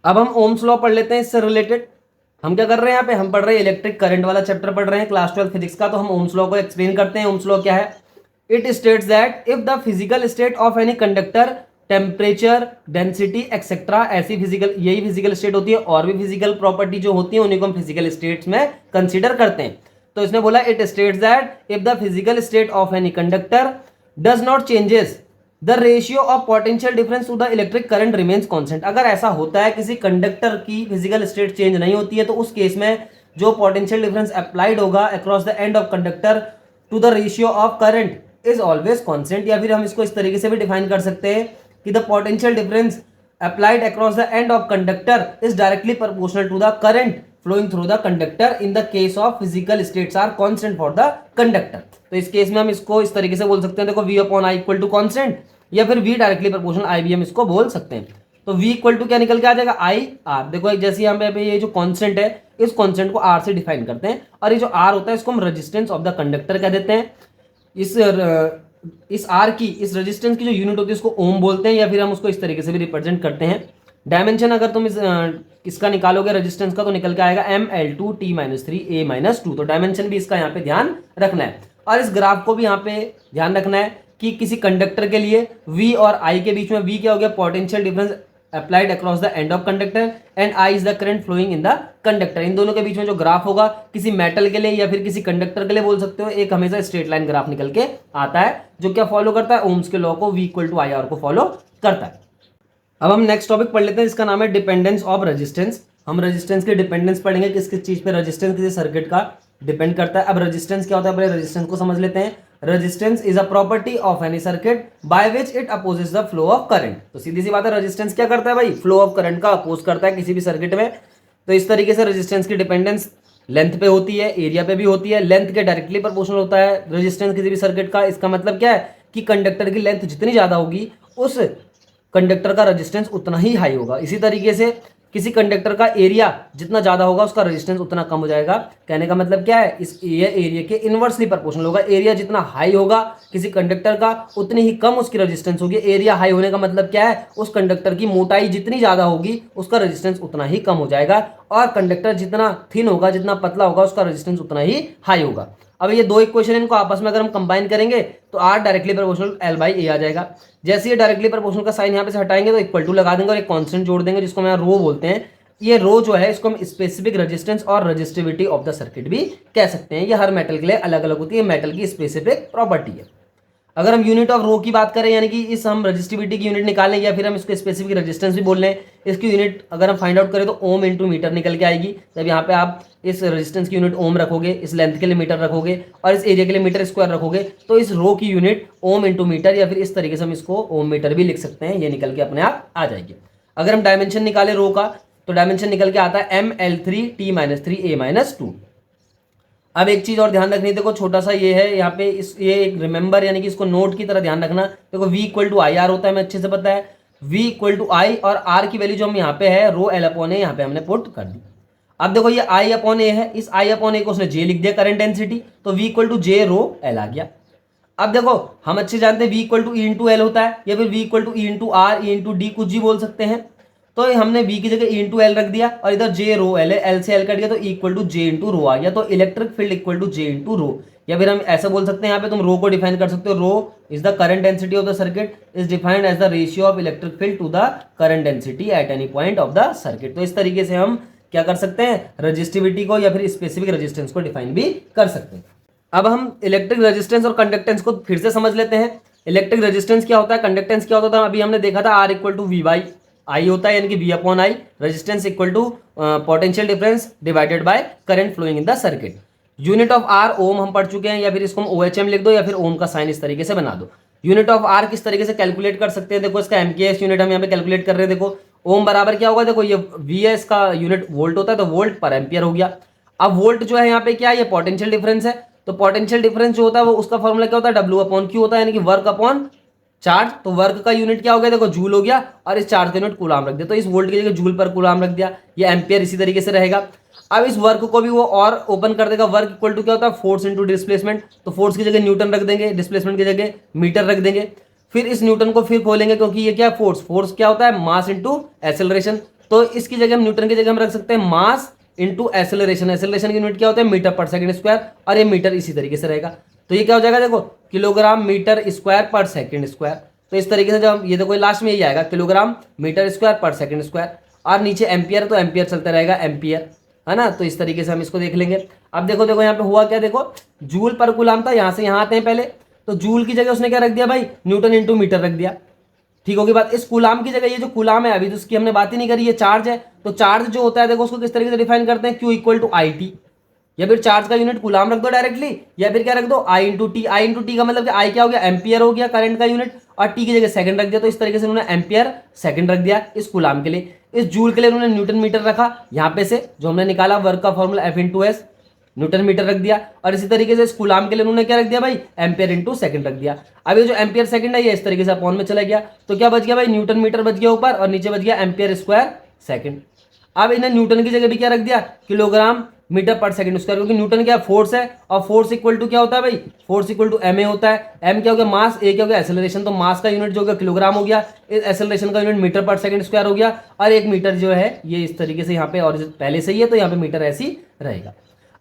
अब हम Ohm's law पढ़ लेते हैं इससे रिलेटेड। हम क्या कर रहे हैं यहाँ पे, हम पढ़ रहे हैं इलेक्ट्रिक करंट वाला चैप्टर पढ़ रहे हैं क्लास 12 फिजिक्स का। तो हम ओम्स लॉ को एक्सप्लेन करते हैं। ओम्स लॉ क्या है? It states that if the physical state of any conductor, temperature, density etcetera, ऐसी फिजिकल, यही फिजिकल स्टेट होती है, और भी फिजिकल प्रॉपर्टी जो होती है उन्हीं को हम फिजिकल स्टेट्स में कंसिडर करते हैं। तो इसने बोला it states that if the physical state of any conductor does not changes the ratio of potential difference to the electric current remains constant. अगर ऐसा होता है किसी कंडक्टर की फिजिकल स्टेट चेंज नहीं होती है तो उस केस में जो पोटेंशियल डिफरेंस अप्लाइड होगा across the end of conductor to the ratio of current is always constant. या फिर हम इसको इस तरीके से भी डिफाइन कर सकते हैं कि the potential difference applied across the end of conductor is directly proportional to the current flowing through the conductor in the case of physical states are constant for the conductor। तो इस case में हम इसको इस तरीके से बोल सकते हैं, देखो v upon I equal to constant, या फिर v डायरेक्टली प्रोपोर्शनल आई भी हम इसको बोल सकते हैं। तो v इक्वल टू क्या निकल के आ जाएगा, आई आर। देखो जैसे यहाँ पे ये जो कॉन्स्टेंट है इस कॉन्स्टेंट को r से डिफाइन करते हैं, और ये जो r होता है इसको हम रेजिस्टेंस ऑफ द कंडक्टर कह देते हैं। इस r की, इस रेजिस्टेंस की जो यूनिट होती है उसको ओम बोलते हैं, या फिर हम उसको इस तरीके से भी रिप्रेजेंट करते हैं। डायमेंशन अगर तुम इसका निकालोगे रेजिस्टेंस का तो निकल के आएगा ML2T-3A-2। तो डायमेंशन भी इसका यहाँ पे ध्यान रखना है। और इस ग्राफ को भी यहाँ पे ध्यान रखना है कि किसी कंडक्टर के लिए V और I के बीच में V क्या हो गया, potential difference applied across the end of conductor, and I is the current flowing in the conductor. इन दोनों के बीच में जो ग्राफ होगा किसी मेटल के लिए या फिर किसी कंडक्टर के लिए बोल सकते हो, एक हमेशा स्ट्रेट लाइन ग्राफ निकल के आता है जो क्या फॉलो करता है, ओम्स के लॉ को, V इक्वल टू IR को फॉलो करता है। अब हम नेक्स्ट टॉपिक पढ़ लेते हैं, इसका नाम है डिपेंडेंस ऑफ रेजिस्टेंस। हम रेजिस्टेंस के डिपेंडेंस पढ़ेंगे, किस किस चीज पे रेजिस्टेंस किसी सर्किट का डिपेंड करता है। अब रेजिस्टेंस क्या होता है, पहले रेजिस्टेंस को समझ लेते हैं। Resistance is a property of any circuit by which it opposes the flow of current. तो सीधी सी बात है, रेजिस्टेंस क्या करता है भाई, फ्लो ऑफ करंट का अपोज करता है किसी भी सर्किट में। तो इस तरीके से रेजिस्टेंस की डिपेंडेंस लेंथ पे होती है, एरिया पे भी होती है। लेंथ के डायरेक्टली प्रोपोर्शनल होता है रेजिस्टेंस किसी भी सर्किट का। इसका मतलब क्या है कि कंडक्टर की लेंथ जितनी ज्यादा होगी उस कंडक्टर का रेजिस्टेंस उतना ही हाई होगा। इसी तरीके से किसी कंडक्टर का एरिया जितना ज्यादा होगा उसका रेजिस्टेंस उतना कम हो जाएगा। कहने का मतलब क्या है, इस ये एरिया के इनवर्सली प्रोपोर्शनल होगा। एरिया जितना हाई होगा किसी कंडक्टर का उतनी ही कम उसकी रेजिस्टेंस होगी। एरिया हाई होने का मतलब क्या है, उस कंडक्टर की मोटाई जितनी ज्यादा होगी उसका रेजिस्टेंस उतना ही कम हो जाएगा, और कंडक्टर जितना थिन होगा, जितना पतला होगा, उसका रेजिस्टेंस उतना ही हाई होगा। अब ये दो इक्वेशन इनको आपस में अगर हम कंबाइन करेंगे तो R directly proportional L by A आ जाएगा। जैसे ये डायरेक्टली प्रोपोर्शनल का साइन यहाँ पे से हटाएंगे तो इक्वल टू लगा देंगे और एक कांस्टेंट जोड़ देंगे जिसको हम यहाँ रो बोलते हैं। ये रो जो है इसको हम स्पेसिफिक रेजिस्टेंस और रेजिस्टिविटी ऑफ द सर्किट भी कह सकते हैं। ये हर मेटल के लिए अलग अलग होती है, मेटल की स्पेसिफिक प्रॉपर्टी है। अगर हम यूनिट ऑफ रो की बात करें, यानी कि इस हम रेजिस्टिविटी की यूनिट निकालें या फिर हम इसको स्पेसिफिक रेजिस्टेंस भी बोल लें, इसकी यूनिट अगर हम फाइंड आउट करें तो ओम इंटू मीटर निकल के आएगी। जब यहाँ पे आप इस रेजिस्टेंस की यूनिट ओम रखोगे, इस लेंथ के लिए मीटर रखोगे और इस एरिया के लिए मीटर स्क्वायर रखोगे तो इस रो की यूनिट ओम इंटू मीटर, या फिर इस तरीके से हम इसको ओम मीटर भी लिख सकते हैं। ये निकल के अपने आप आ जाएगी। अगर हम डायमेंशन निकाले रो का तो डायमेंशन निकल के आता है ML3T-3A-2। अब एक चीज और ध्यान रखनी, देखो छोटा सा ये है यहाँ पे, ये एक रिमेंबर यानी कि इसको नोट की तरह ध्यान रखना। देखो V equal to I R होता है, हमें अच्छे से पता है। V इक्वल टू आई और R की वैल्यू जो हम यहाँ पे है रो L अपॉन ए यहाँ पे हमने पुट कर दी। अब देखो ये I अपॉन ए है, इस I अपॉन ए को उसने J लिख दिया करंट डेंसिटी, तो V equal to J rho L आ गया। अब देखो हम अच्छे जानते हैं V equal to E into L होता है, या फिर V equal to E into R, E into D, कुछ भी बोल सकते हैं। तो हमने V की जगह ई इंटू एल रख दिया और इधर J रो L है, L से L कट गया तो equal to J into rho आ गया। तो electric field equal to J into rho, या फिर हम ऐसा बोल सकते हैं, यहाँ पे तुम रो को डिफाइन कर सकते हो। Rho is the current density of the circuit is defined as the ratio of electric field to the current density at any point of the circuit. तो इस तरीके से हम क्या कर सकते हैं, रजिस्टिविटी को या फिर स्पेसिफिक रेजिस्टेंस को डिफाइन भी कर सकते हैं। अब हम इलेक्ट्रिक रेजिस्टेंस और कंडक्टेंस को फिर से समझ लेते हैं। इलेक्ट्रिक रेजिस्टेंस क्या होता है, कंडक्टेंस क्या होता था, अभी हमने देखा था R equal to V by I होता है, यानी कि V upon I. Resistance equal to potential difference divided by current flowing in the circuit. Unit of R ohm हम पढ़ चुके हैं, या फिर इसको हम OHM लिख दो, या फिर ओम का साइन इस तरीके से बना दो। यूनिट ऑफ R किस तरीके से कैलकुलेट कर सकते हैं, देखो इसका MKS यूनिट हम यहाँ पे कैलकुलेट कर रहे हैं। देखो ओम बराबर क्या होगा, देखो ये V है, इसका यूनिट वोल्ट होता है, तो वोल्ट पर एम्पियर हो गया। अब वोल्ट जो है यहाँ पे क्या है, ये पोटेंशियल डिफरेंस है। तो पोटेंशियल डिफरेंस जो होता है वो उसका फॉर्मूला क्या होता है, W अपॉन Q होता है, यानी कि वर्क अपॉन चार्ज। तो वर्क का यूनिट क्या हो गया, देखो जूल हो गया, और इस चार्ज का यूनिट कूलाम रख दिया। तो इस वोल्ट की जगह जूल पर कूलाम रख दिया, ये एम्पियर इसी तरीके से रहेगा। अब इस वर्क को भी वो और ओपन कर देगा। वर्क इक्वल टू क्या होता है, फोर्स इंटू डिस्प्लेसमेंट। तो फोर्स की जगह न्यूटन रख देंगे, डिस्प्लेसमेंट की जगह मीटर रख देंगे। फिर इस न्यूटन को फिर खोलेंगे, क्योंकि ये क्या फोर्स क्या होता है, मास इंटू एक्सेलरेशन। तो इसकी जगह हम न्यूटन की जगह हम रख सकते हैं मास इंटू एसेलरेशन। एसेलरेशन की यूनिट क्या होता है, मीटर पर सेकंड स्क्वायर, और ये मीटर इसी तरीके से रहेगा। तो ये क्या हो जाएगा, देखो किलोग्राम मीटर स्क्वायर पर सेकंड स्क्वायर। तो इस तरीके से जब ये देखो लास्ट में यही आएगा, किलोग्राम मीटर स्क्वायर पर सेकंड स्क्वायर, और नीचे एम्पियर, तो एम्पियर चलता रहेगा एम्पियर, है ना। तो इस तरीके से हम इसको देख लेंगे। अब देखो देखो यहाँ पे हुआ क्या, देखो जूल पर कूलाम था, यहाँ से यहाँ आते हैं पहले, तो जूल की जगह उसने क्या रख दिया भाई, न्यूटन इंटू मीटर रख दिया। ठीक होगी बात। इस कूलाम की जगह ये जो कूलाम है अभी तो उसकी हमने बात ही नहीं करी, ये चार्ज है। तो चार्ज जो होता है देखो उसको किस तरीके से डिफाइन करते हैं, Q equal to I T, या फिर चार्ज का यूनिट कूलाम रख दो डायरेक्टली, या फिर क्या रख दो आई इंटू टी। आई इंटू टी का मतलब आई क्या हो गया, एम्पियर हो गया करंट का यूनिट, और टी की जगह सेकंड रख दिया। तो इस तरीके से उन्होंने एम्पियर सेकंड रख दिया इस कूलाम के लिए। इस जूल के लिए उन्होंने न्यूटन मीटर रखा, यहाँ पे से जो हमने निकाला वर्क का formula F into S, newton metre रख दिया। और इसी तरीके से इस कूलाम के लिए उन्होंने क्या रख दिया भाई, एम्पियर इंटू सेकंड रख दिया। अब ये जो एम्पियर सेकंड है ये इस तरीके से अपॉन में चला गया, तो क्या बच गया भाई, न्यूटन मीटर बच गया ऊपर, और नीचे बच गया एम्पियर स्क्वायर सेकंड। अब इन्हें न्यूटन की जगह भी क्या रख दिया, किलोग्राम मीटर पर सेकंड स्क्वायर, क्योंकि न्यूटन क्या फोर्स है, और फोर्स इक्वल टू क्या होता है भाई, force equal to M A होता है। एम क्या हो गया मास, ए क्या हो गया एक्सेलरेशन, तो मास का यूनिट जो हो गया किलोग्राम हो गया, एक्सेलरेशन का यूनिट मीटर पर सेकंड स्क्वायर हो गया, और एक मीटर जो है ये इस तरीके से यहाँ पे, और पहले से ही है तो यहाँ पे मीटर ऐसी रहेगा।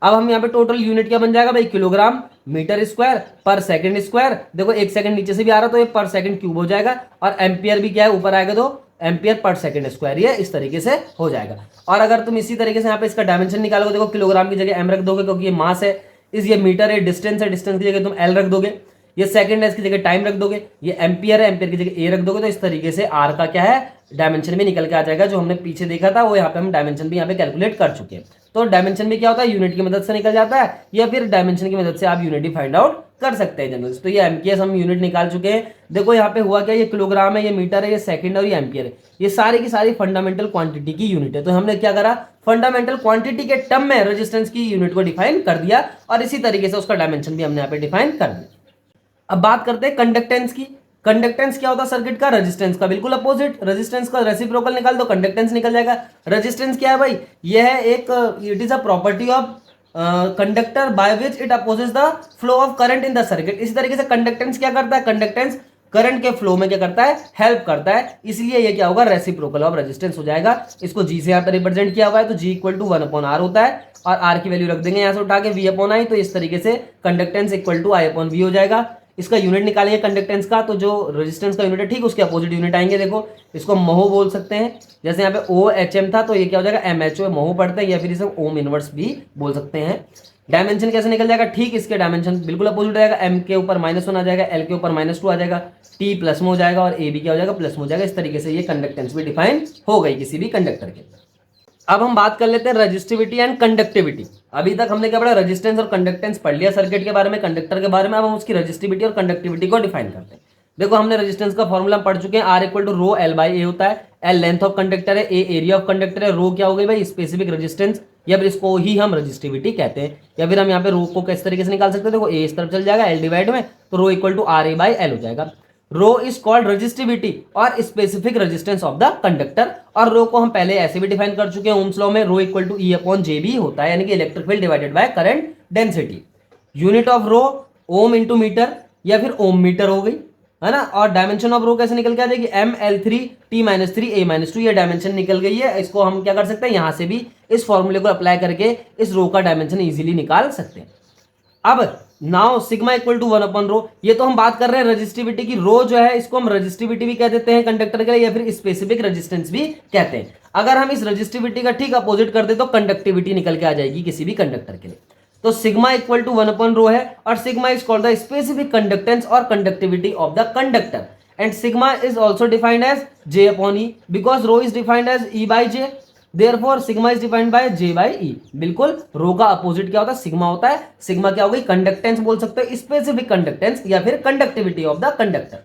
अब हम यहाँ पे टोटल यूनिट क्या बन जाएगा भाई, किलोग्राम मीटर स्क्वायर पर सेकंड स्क्वायर। देखो एक सेकंड नीचे से भी आ रहा तो ये पर सेकंड क्यूब हो जाएगा, और एम्पियर भी क्या है ऊपर आएगा तो एम्पियर पर सेकंड स्क्वायर, ये इस तरीके से हो जाएगा। और अगर तुम इसी तरीके से यहाँ पे इसका डायमेंशन निकालोगे, देखो किलोग्राम की जगह एम रख दोगे क्योंकि ये मास है, इस ये मीटर है, डिस्टेंस है, डिस्टेंस की जगह तुम एल रख दोगे, ये सेकंड है इसकी जगह टाइम रख दोगे, ये एम्पियर है एम्पियर की जगह ए रख दोगे। तो इस तरीके से आर का क्या है डायमेंशन भी निकल के आ जाएगा। जो हमने पीछे देखा था वो यहाँ पे हम डायमेंशन भी यहाँ पे कैलकुलेट कर चुके हैं। तो डायमेंशन भी क्या होता है, यूनिट की मदद से निकल जाता है, या फिर डायमेंशन की मदद से आप यूनिट ही फाइंड आउट कर सकते हैं जनरल। तो ये एमकेएस हम यूनिट निकाल चुके हैं। देखो यहाँ पे हुआ क्या, ये किलोग्राम है, ये मीटर है, ये सेकंड और ये एम्पियर है, ये सारी की सारी फंडामेंटल क्वांटिटी की यूनिट है। तो हमने क्या करा, फंडामेंटल क्वांटिटी के टर्म में रेजिस्टेंस की यूनिट को डिफाइन कर दिया, और इसी तरीके से उसका डायमेंशन भी हमने यहाँ पे डिफाइन कर दिया। अब बात करते हैं कंडक्टेंस की। कंडक्टेंस क्या होता है सर्किट का, रेजिस्टेंस का बिल्कुल अपोजिट। रेजिस्टेंस का रेसिप्रोकल निकाल दो, कंडक्टेंस निकल जाएगा। रेजिस्टेंस क्या है भाई, यह है एक, it is a property of conductor by which it opposes the flow of current in the circuit. इसी तरीके से कंडक्टेंस क्या करता है, कंडक्टेंस करंट के फ्लो में क्या करता है, हेल्प करता है, इसलिए ये क्या होगा, रेसिप्रोकल ऑफ रेजिस्टेंस हो जाएगा। इसको जी से यहाँ पे रिप्रेजेंट किया हुआ है, तो जी इक्वल टू 1/r होता है, और आर की वैल्यू रख देंगे यहाँ से उठा के v/i। तो इस तरीके से कंडक्टेंस इक्वल टू i/v हो जाएगा। इसका यूनिट निकालेंगे कंडक्टेंस का, तो जो रेजिस्टेंस का यूनिट है ठीक उसके अपोजिट यूनिट आएंगे। देखो इसको महो बोल सकते हैं, जैसे यहाँ पे OHM था तो ये क्या हो जाएगा MHO, महो पढ़ते हैं, या फिर इसे ओम इनवर्स भी बोल सकते हैं। डायमेंशन कैसे निकल जाएगा, ठीक इसके डायमेंशन बिल्कुल अपोजिट आएगा। M के ऊपर -1 आ जाएगा, L के ऊपर -2 आ जाएगा, T प्लस में हो जाएगा, और A भी क्या हो जाएगा, प्लस में हो जाएगा। इस तरीके से ये कंडक्टेंस भी डिफाइन हो गई किसी भी कंडक्टर के। अब हम बात कर लेते हैं रजिस्टिविटी एंड कंडक्टिविटी। अभी तक हमने क्या पढ़ा, रेजिस्टेंस और कंडक्टेंस पढ़ लिया सर्किट के बारे में, कंडक्टर के बारे में। अब हम उसकी रजिस्टिविटी और कंडक्टिविटी को डिफाइन करते हैं। देखो हमने रेजिस्टेंस का फॉर्मूला पढ़ चुके हैं, R equal to rho L by A होता है। L लेंथ ऑफ कंडक्टर है, A एरिया ऑफ कंडक्टर है, रो क्या हो गई भाई, स्पेसिफिक रेजिस्टेंस, या फिर इसको ही हम रजिस्टिविटी कहते हैं। या फिर हम यहाँ पे रो को किस तरीके से निकाल सकते हैं, देखो A इस तरफ चल जाएगा L डिवाइड में, तो rho equal to RA by L हो जाएगा। रो इज कॉल्ड रेजिस्टिविटी और specific resistance of the conductor. और रो को हम पहले ऐसे भी डिफाइन कर चुके हैं ओम्स लॉ में, रो इक्वल टू E/JB होता है, यानी कि electric field divided by current density. Unit of rho ohm into metre, या फिर ओम मीटर हो गई, है ना। और डायमेंशन ऑफ रो कैसे निकल के आ जाएगी, ML3 T-3 A-2, ये डायमेंशन निकल गई है। इसको हम क्या कर सकते हैं, यहां से भी इस फॉर्मूले को अप्लाई करके इस रो का डायमेंशन इजीली निकाल सकते हैं। अब नाउ सिग्मा इक्वल टू 1/रो, ये तो हम बात कर रहे हैं रेजिस्टिविटी की। रो जो है इसको हम रेजिस्टिविटी भी कह देते हैं कंडक्टर के लिए, या फिर स्पेसिफिक रेजिस्टेंस भी कहते हैं। अगर हम इस रेजिस्टिविटी का ठीक अपोजिट कर दे तो कंडक्टिविटी निकल के आ जाएगी किसी भी कंडक्टर के लिए। तो सिग्मा इक्वल टू 1/रो है, और sigma is called the specific conductance और conductivity of the conductor, and sigma is also defined as J/E because rho is defined as E/J, Therefore sigma is defined by J/E। बिल्कुल रो का opposite क्या होता है, sigma होता है। Sigma क्या हो गई, कंडक्टेंस बोल सकते हैं, स्पेसिफिक कंडक्टेंस या फिर conductivity of the conductor.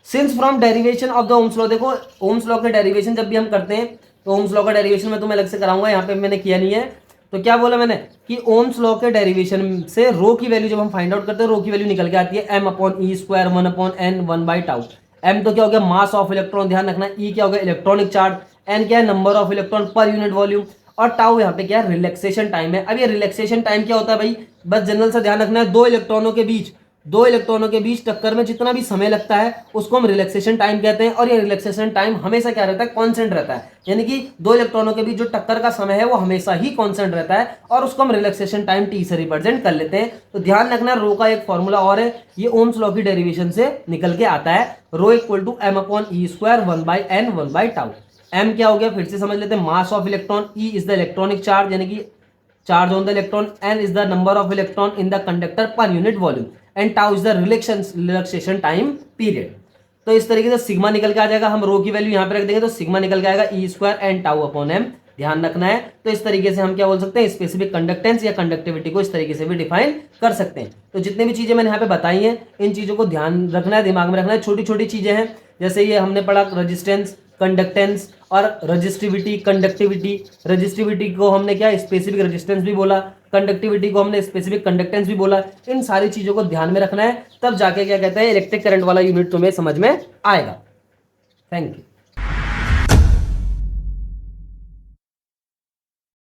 Since from derivation of the Ohm's law, देखो ओम्स लॉ के डेरिवेशन जब भी हम करते हैं तो ओम्स लॉ का डेरिवेशन मैं तुम्हें अलग से कराऊंगा, यहाँ पे मैंने किया नहीं है। तो क्या बोला मैंने कि ओम्स लॉ के डेरिवेशन से रो की वैल्यू जब हम फाइंड आउट करते हैं, रो की वैल्यू निकल के आती है M/E² 1/N 1/τ। M तो क्या हो गया, मास ऑफ इलेक्ट्रॉन, ध्यान रखना। E क्या हो गया, इलेक्ट्रॉनिक चार्ज। N क्या है, number of electron per unit volume. और टाउ यहाँ पे क्या है, रिलैक्सेशन टाइम है। अब ये रिलैक्सेशन टाइम क्या होता है भाई, बस जनरल से ध्यान रखना है, दो इलेक्ट्रॉनों के बीच दो इलेक्ट्रॉनों के बीच टक्कर में जितना भी समय लगता है उसको हम रिलैक्सेशन टाइम कहते हैं, और ये रिलैक्सेशन टाइम हमेशा क्या रहता है, कांस्टेंट रहता है। यानी कि दो इलेक्ट्रॉनों के बीच जो टक्कर का समय है वो हमेशा ही कांस्टेंट रहता है, और उसको हम रिलैक्सेशन टाइम टी से रिप्रेजेंट कर लेते हैं। तो ध्यान रखना, रो का एक फॉर्मूला और है, ये ओम्स लॉ की डेरिवेशन से निकल के आता है, rho equal to M upon E square 1/n 1/τ। M क्या हो गया, फिर से समझ लेते हैं, mass of electron, E is the electronic charge यानी कि charge on the electron, n is the number of electron in the conductor per unit volume, and tau is the relaxation time period। तो इस तरीके से sigma निकल के आ जाएगा, हम रो की वैल्यू यहाँ पे रख देंगे तो सिग्मा निकल के आएगा E square N tau upon M, ध्यान रखना है। तो इस तरीके से हम क्या बोल सकते हैं, स्पेसिफिक कंडक्टेंस या कंडक्टिविटी को इस तरीके से भी डिफाइन कर सकते हैं। तो जितनी भी चीजें मैंने यहाँ पे बताई हैं, इन चीजों को ध्यान रखना है, दिमाग में रखना है। छोटी छोटी चीजें हैं, जैसे ये हमने पढ़ा रेजिस्टेंस, कंडक्टेंस और रजिस्टिविटी, कंडक्टिविटी। रजिस्टिविटी को हमने क्या स्पेसिफिक रेजिस्टेंस भी बोला, कंडक्टिविटी को हमने स्पेसिफिक कंडक्टेंस भी बोला। इन सारी चीजों को ध्यान में रखना है, तब जाके क्या कहते हैं इलेक्ट्रिक करंट वाला यूनिट तुम्हें समझ में आएगा। Thank you.